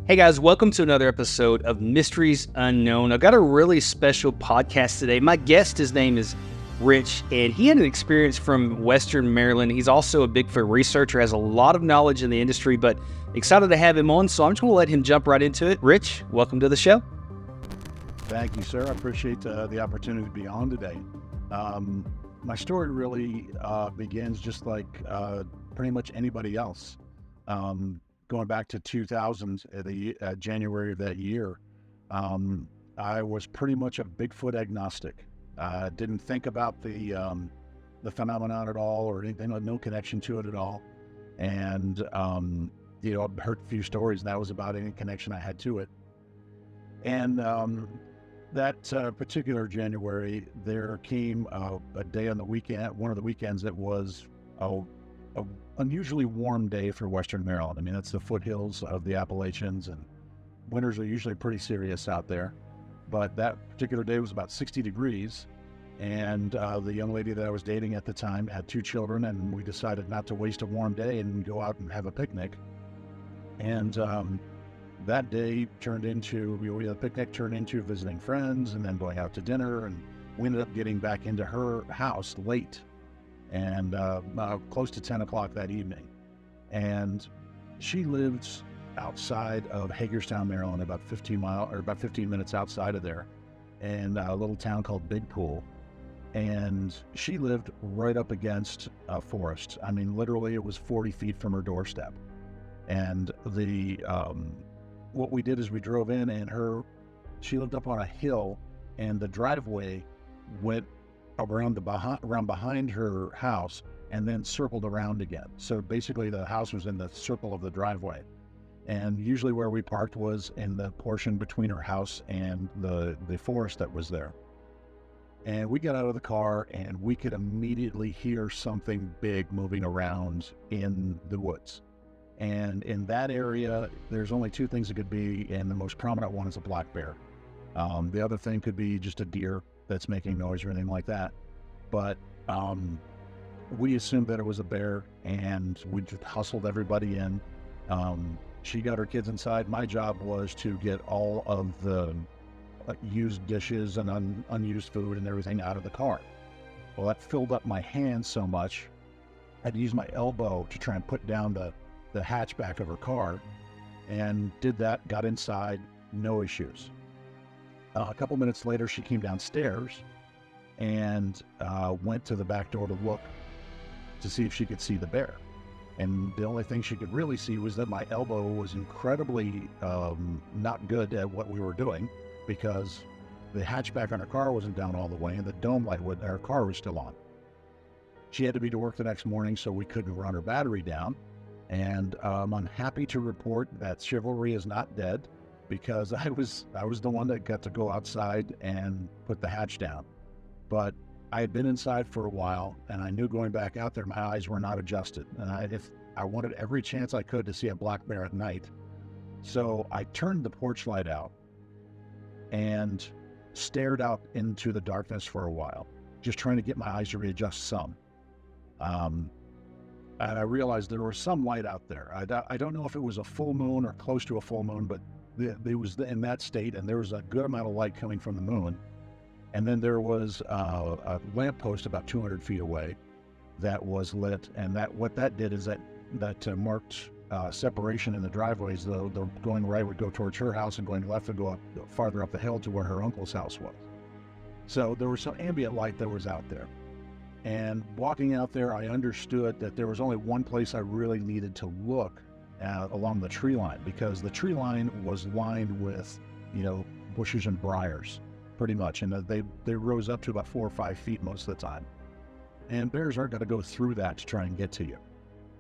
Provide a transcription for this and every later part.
Hey guys, welcome to another episode of Mysteries Unknown. I've got a really special podcast today. My guest, his name is Rich, and he had an experience from Western Maryland. He's also a Bigfoot researcher, has a lot of knowledge in the industry, but excited to have him on, so I'm just going to let him jump right into it. Rich, welcome to the show. Thank you, sir. I appreciate the opportunity to be on today. My story really begins just like pretty much anybody else. Going back to 2000, January of that year, I was pretty much a Bigfoot agnostic. Didn't think about the phenomenon at all or anything, no connection to it at all. And, I've heard a few stories, and that was about any connection I had to it. And that particular January, there came a day on the weekend, one of the weekends that was a unusually warm day for Western Maryland. I mean, that's the foothills of the Appalachians, and winters are usually pretty serious out there. But that particular day was about 60 degrees, and the young lady that I was dating at the time had 2 children, and we decided not to waste a warm day and go out and have a picnic. And that day turned into, the picnic turned into visiting friends and then going out to dinner, and we ended up getting back into her house late, and close to 10 o'clock that evening. And she lives outside of Hagerstown, Maryland, about 15 minutes outside of there, in a little town called Bigfoot. And she lived right up against a forest. I mean, literally it was 40 feet from her doorstep. And what we did is we drove in, and she lived up on a hill, and the driveway went around behind her house and then circled around again. So basically the house was in the circle of the driveway. And usually where we parked was in the portion between her house and the forest that was there. And we got out of the car, and we could immediately hear something big moving around in the woods. And in that area, there's only 2 things it could be, and the most prominent one is a black bear. The other thing could be just a deer that's making noise or anything like that. But we assumed that it was a bear, and we just hustled everybody in. She got her kids inside. My job was to get all of the used dishes and unused food and everything out of the car. Well, that filled up my hands so much, I had to use my elbow to try and put down the hatchback of her car, and did that, got inside, no issues. A couple minutes later, she came downstairs and went to the back door to look to see if she could see the bear. And the only thing she could really see was that my elbow was incredibly not good at what we were doing, because the hatchback on her car wasn't down all the way, and the dome light with her car was still on. She had to be to work the next morning, so we couldn't run her battery down. And I'm happy to report that chivalry is not dead, because I was the one that got to go outside and put the hatch down. But I had been inside for a while, and I knew going back out there, my eyes were not adjusted. And if I wanted every chance I could to see a black bear at night. So I turned the porch light out and stared out into the darkness for a while, just trying to get my eyes to readjust some. And I realized there was some light out there. I don't know if it was a full moon or close to a full moon, but it was in that state, and there was a good amount of light coming from the moon. And then there was a lamppost about 200 feet away that was lit, and what that did is that marked separation in the driveways. The going right would go towards her house, and going left would go up farther up the hill to where her uncle's house was. So there was some ambient light that was out there. And walking out there, I understood that there was only one place I really needed to look along the tree line, because the tree line was lined with, bushes and briars, pretty much. And they rose up to about 4 or 5 feet most of the time. And bears aren't going to go through that to try and get to you.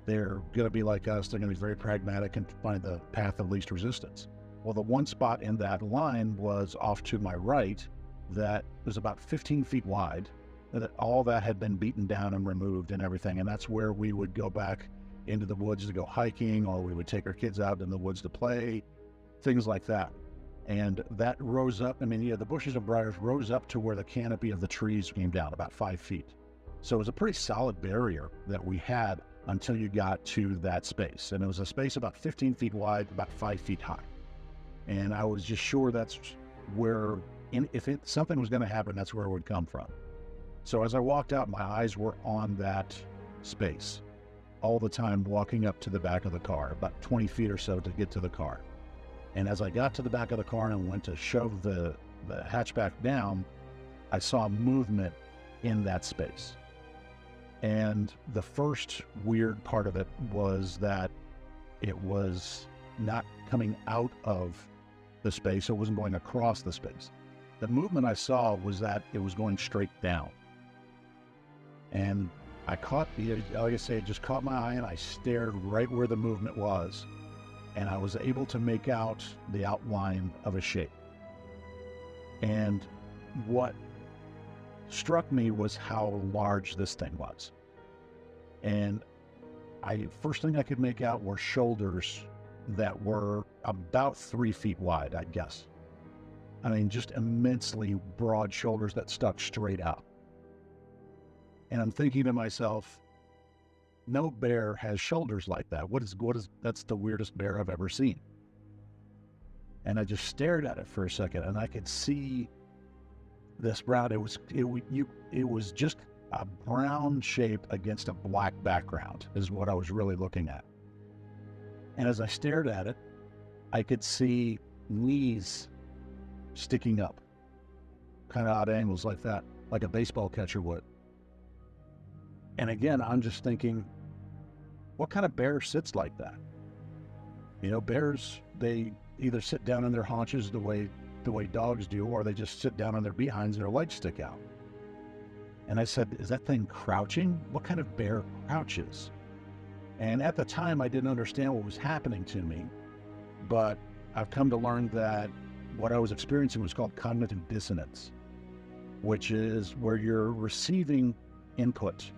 They're going to be like us. They're going to be very pragmatic and find the path of least resistance. Well, the one spot in that line was off to my right that was about 15 feet wide. That all that had been beaten down and removed and everything. And that's where we would go back into the woods to go hiking, or we would take our kids out in the woods to play, things like that. And that rose up, the bushes and briars rose up to where the canopy of the trees came down about 5 feet. So it was a pretty solid barrier that we had until you got to that space. And it was a space about 15 feet wide, about 5 feet high. And I was just sure that's where, if something was going to happen, that's where it would come from. So as I walked out, my eyes were on that space all the time, walking up to the back of the car, about 20 feet or so to get to the car. And as I got to the back of the car and went to shove the hatchback down, I saw movement in that space. And the first weird part of it was that it was not coming out of the space. It wasn't going across the space. The movement I saw was that it was going straight down. And like I say, it just caught my eye, and I stared right where the movement was. And I was able to make out the outline of a shape. And what struck me was how large this thing was. And first thing I could make out were shoulders that were about 3 feet wide, I'd guess. I mean, just immensely broad shoulders that stuck straight out. And I'm thinking to myself, no bear has shoulders like that. That's the weirdest bear I've ever seen. And I just stared at it for a second, and I could see this brown. It was just a brown shape against a black background is what I was really looking at. And as I stared at it, I could see knees sticking up, kind of odd angles like that, like a baseball catcher would. And again, I'm just thinking, what kind of bear sits like that? You know, bears, they either sit down on their haunches the way dogs do, or they just sit down on their behinds and their legs stick out. And I said, is that thing crouching? What kind of bear crouches? And at the time, I didn't understand what was happening to me, but I've come to learn that what I was experiencing was called cognitive dissonance, which is where you're receiving input,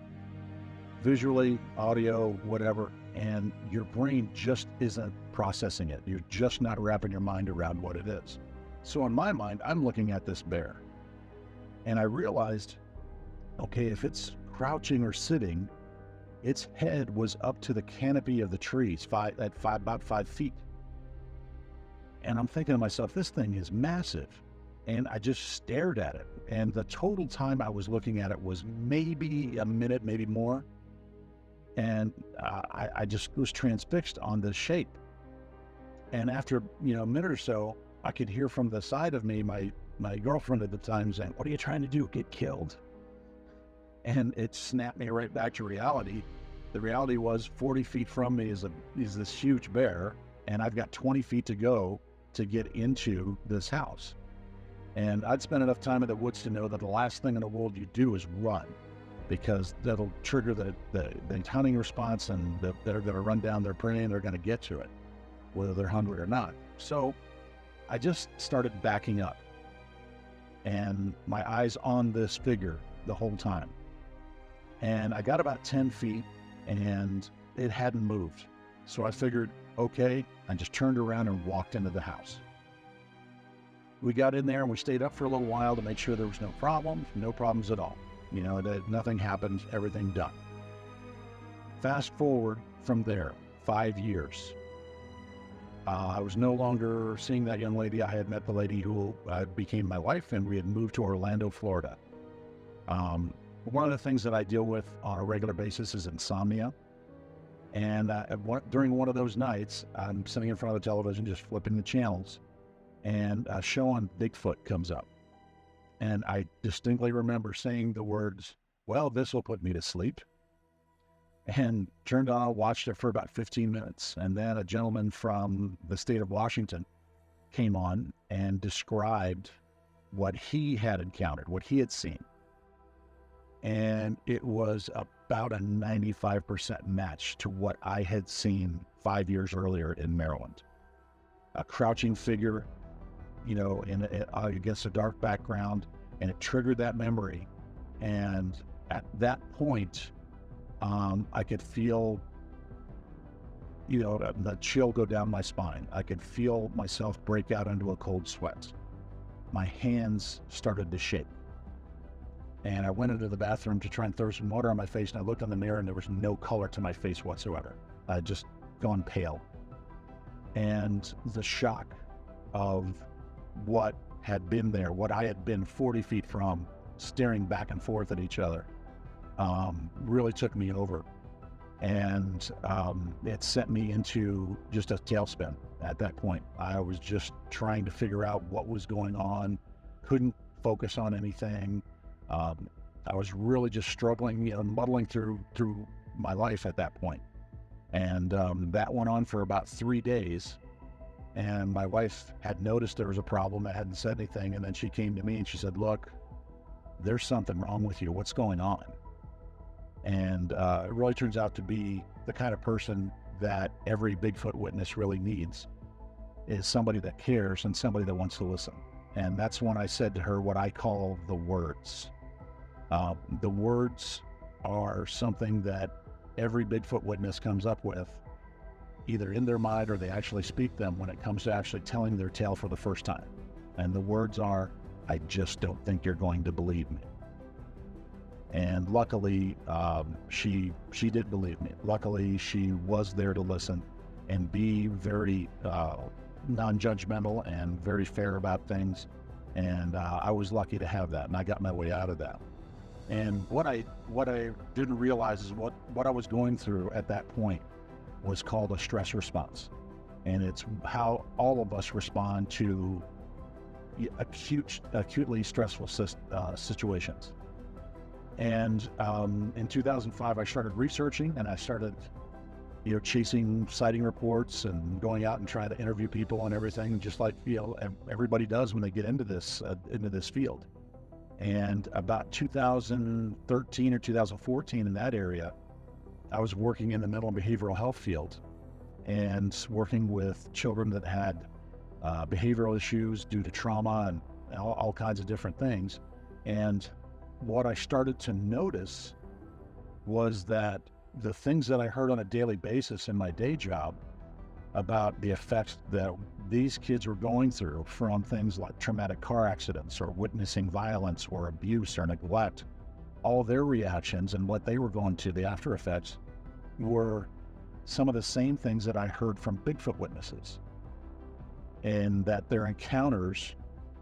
visually, audio, whatever, and your brain just isn't processing it. You're just not wrapping your mind around what it is. So in my mind, I'm looking at this bear, and I realized, okay, if it's crouching or sitting, its head was up to the canopy of the trees, about 5 feet. And I'm thinking to myself, this thing is massive. And I just stared at it. And the total time I was looking at it was maybe a minute, maybe more. And I just was transfixed on this shape. And after a minute or so, I could hear from the side of me, my girlfriend at the time saying, "What are you trying to do? Get killed?" And it snapped me right back to reality. The reality was 40 feet from me is this huge bear, and I've got 20 feet to go to get into this house. And I'd spent enough time in the woods to know that the last thing in the world you do is run, because that'll trigger the hunting response, and they're going to run down their prey, and they're going to get to it, whether they're hungry or not. So I just started backing up, and my eyes on this figure the whole time. And I got about 10 feet, and it hadn't moved. So I figured, okay, I just turned around and walked into the house. We got in there and we stayed up for a little while to make sure there was no problems at all. Nothing happened, everything done. Fast forward from there, 5 years. I was no longer seeing that young lady. I had met the lady who became my wife, and we had moved to Orlando, Florida. One of the things that I deal with on a regular basis is insomnia. And during one of those nights, I'm sitting in front of the television, just flipping the channels, and a show on Bigfoot comes up. And I distinctly remember saying the words, "Well, this will put me to sleep." And turned on, watched it for about 15 minutes. And then a gentleman from the state of Washington came on and described what he had encountered, what he had seen. And it was about a 95% match to what I had seen 5 years earlier in Maryland. A crouching figure, against a dark background, and it triggered that memory. And at that point, I could feel, the chill go down my spine. I could feel myself break out into a cold sweat. My hands started to shake. And I went into the bathroom to try and throw some water on my face, and I looked in the mirror, and there was no color to my face whatsoever. I had just gone pale. And the shock of what had been there, what I had been 40 feet from, staring back and forth at each other, really took me over. And it sent me into just a tailspin at that point. I was just trying to figure out what was going on, couldn't focus on anything. I was really just struggling, muddling through my life at that point. And that went on for about 3 days. And my wife had noticed there was a problem. I hadn't said anything. And then she came to me and she said, "Look, there's something wrong with you. What's going on?" And it really turns out to be the kind of person that every Bigfoot witness really needs, is somebody that cares and somebody that wants to listen. And that's when I said to her what I call the words. The words are something that every Bigfoot witness comes up with, either in their mind or they actually speak them when it comes to actually telling their tale for the first time. And the words are, "I just don't think you're going to believe me." And luckily, she did believe me. Luckily, she was there to listen and be very non-judgmental and very fair about things. And I was lucky to have that, and I got my way out of that. And what I didn't realize is what I was going through at that point was called a stress response. And it's how all of us respond to acutely stressful situations. And in 2005, I started researching, and I started, chasing sighting reports and going out and trying to interview people and everything, just like everybody does when they get into this field. And about 2013 or 2014, in that area, I was working in the mental and behavioral health field, and working with children that had behavioral issues due to trauma and all kinds of different things. And what I started to notice was that the things that I heard on a daily basis in my day job about the effects that these kids were going through from things like traumatic car accidents or witnessing violence or abuse or neglect, all their reactions and what they were going to, the after effects, were some of the same things that I heard from Bigfoot witnesses, and that their encounters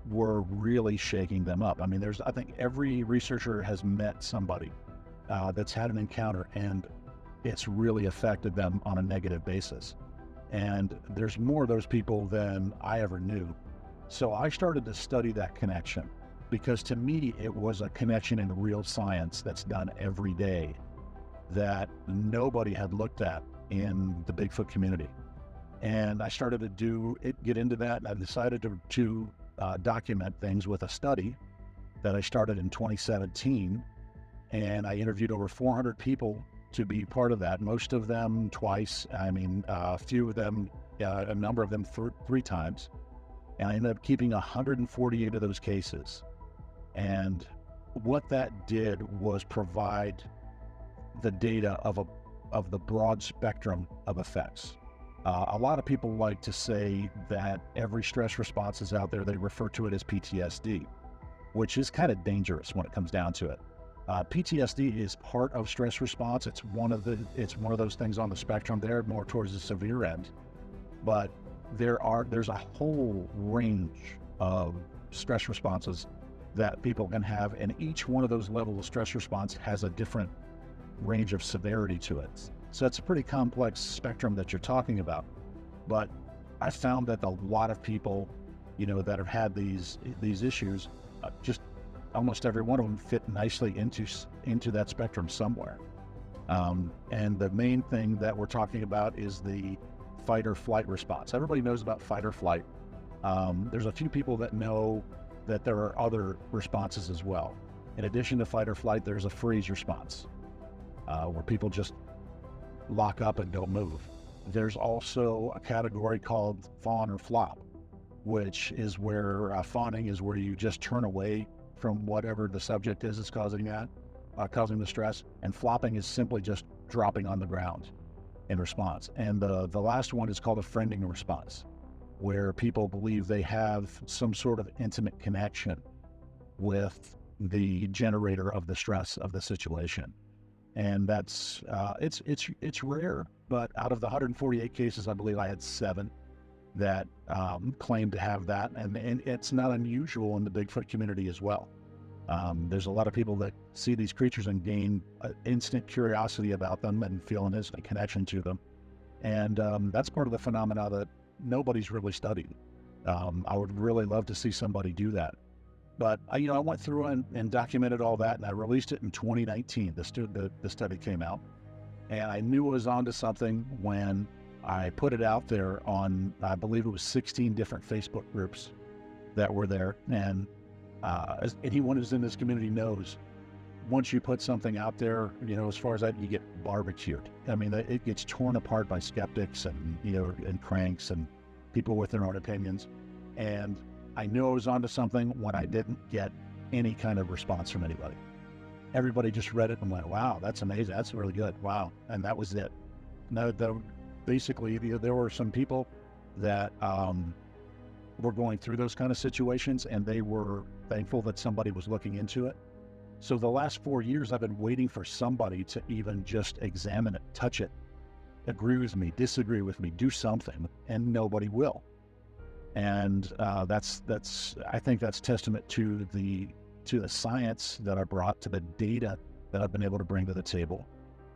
were really shaking them up. I mean, I think every researcher has met somebody that's had an encounter, and it's really affected them on a negative basis. And there's more of those people than I ever knew. So I started to study that connection, because to me, it was a connection in real science that's done every day that nobody had looked at in the Bigfoot community. And I started to get into that, and I decided to document things with a study that I started in 2017. And I interviewed over 400 people to be part of that, most of them twice. I mean, a few of them, a number of them three times. And I ended up keeping 148 of those cases. And what that did was provide the data of the broad spectrum of effects. A lot of people like to say that every stress response is out there. They refer to it as PTSD, which is kind of dangerous when it comes down to it. PTSD is part of stress response. It's one of those things on the spectrum. They're more towards the severe end, but there's a whole range of stress responses that people can have, and each one of those levels of stress response has a different range of severity to it. So it's a pretty complex spectrum that you're talking about. But I found that a lot of people, that have had these issues, just almost every one of them fit nicely into that spectrum somewhere. And the main thing that we're talking about is the fight or flight response. Everybody knows about fight or flight. There's a few people that know that there are other responses as well. In addition to fight or flight, there's a freeze response, where people just lock up and don't move. There's also a category called fawn or flop, which is where fawning is where you just turn away from whatever the subject is that's causing the stress, and flopping is simply just dropping on the ground in response. And the last one is called a friending response, where people believe they have some sort of intimate connection with the generator of the stress of the situation. And that's it's rare, but out of the 148 cases, I believe I had 7 that claim to have that, and it's not unusual in the Bigfoot community as well. There's a lot of people that see these creatures and gain instant curiosity about them and feel an instant connection to them, and that's part of the phenomena that nobody's really studied. I would really love to see somebody do that. But I went through and documented all that, and I released it in 2019. The study came out, and I knew it was onto something when I put it out there on, I believe it was 16 different Facebook groups that were there. And as anyone who's in this community knows, once you put something out there, as far as that, you get barbecued. I mean, it gets torn apart by skeptics and, and cranks and people with their own opinions. And I knew I was onto something when I didn't get any kind of response from anybody. Everybody just read it and went, wow, that's amazing. That's really good. Wow. And that was it. No, basically, there were some people that were going through those kind of situations, and they were thankful that somebody was looking into it. So the last 4 years, I've been waiting for somebody to even just examine it, touch it, agree with me, disagree with me, do something, and nobody will. And I think that's testament to the science that I brought, to the data that I've been able to bring to the table.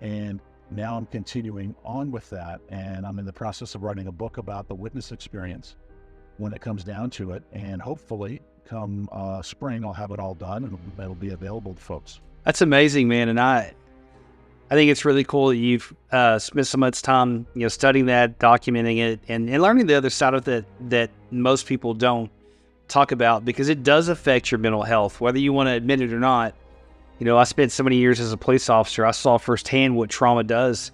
And now I'm continuing on with that, and I'm in the process of writing a book about the witness experience when it comes down to it. And hopefully come spring, I'll have it all done and it'll be available to folks. That's amazing, man. And I think it's really cool that you've spent so much time, studying that, documenting it, and learning the other side of it that most people don't talk about, because it does affect your mental health, whether you want to admit it or not. I spent so many years as a police officer. I saw firsthand what trauma does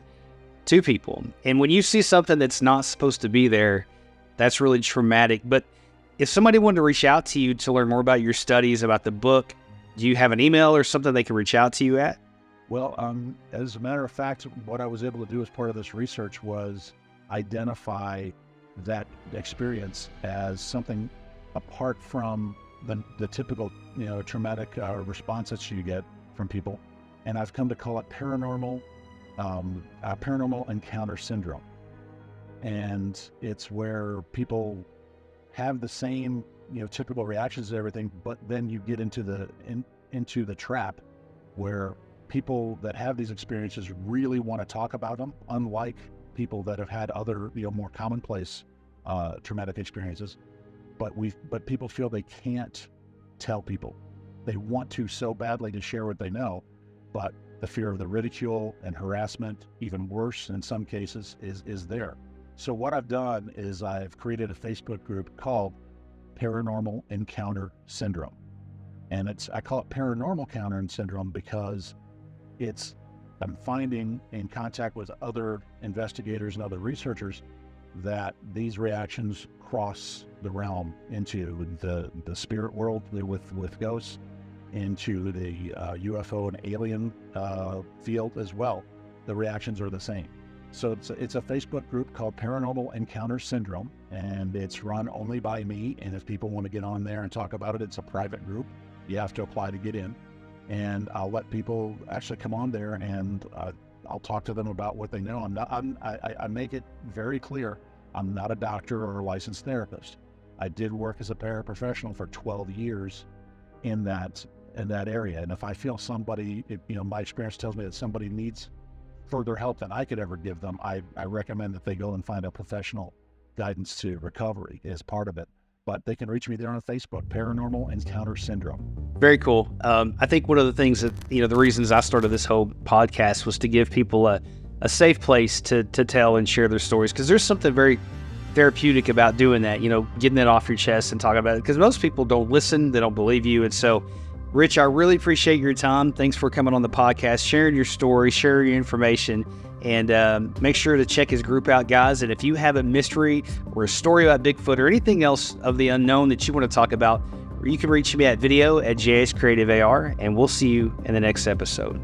to people. And when you see something that's not supposed to be there, that's really traumatic. But if somebody wanted to reach out to you to learn more about your studies, about the book, do you have an email or something they can reach out to you at? Well, as a matter of fact, what I was able to do as part of this research was identify that experience as something apart from the typical, traumatic responses you get from people. And I've come to call it paranormal encounter syndrome. And it's where people have the same, typical reactions to everything, but then you get into the trap where people that have these experiences really want to talk about them, unlike people that have had other, more commonplace traumatic experiences. But people feel they can't tell people. They want to so badly to share what they know, but the fear of the ridicule and harassment, even worse in some cases, is there. So what I've done is I've created a Facebook group called Paranormal Encounter Syndrome. And I call it Paranormal Encounter Syndrome because I'm finding in contact with other investigators and other researchers that these reactions cross the realm into the spirit world with ghosts, into the UFO and alien field as well. The reactions are the same. So it's a Facebook group called Paranormal Encounter Syndrome, and it's run only by me. And if people want to get on there and talk about it, it's a private group. You have to apply to get in. And I'll let people actually come on there, and I'll talk to them about what they know. I make it very clear, I'm not a doctor or a licensed therapist. I did work as a paraprofessional for 12 years in that area. And if I feel somebody, my experience tells me that somebody needs further help than I could ever give them, I recommend that they go and find a professional guidance to recovery as part of it. But they can reach me there on Facebook, Paranormal Encounter Syndrome. Very cool. I think one of the things that, the reasons I started this whole podcast was to give people a safe place to tell and share their stories, because there's something very therapeutic about doing that, getting that off your chest and talking about it, because most people don't listen, they don't believe you. And so, Rich, I really appreciate your time. Thanks for coming on the podcast, sharing your story, sharing your information, and make sure to check his group out, guys. And if you have a mystery or a story about Bigfoot or anything else of the unknown that you want to talk about, you can reach me at video@JSCreativeAR, and we'll see you in the next episode.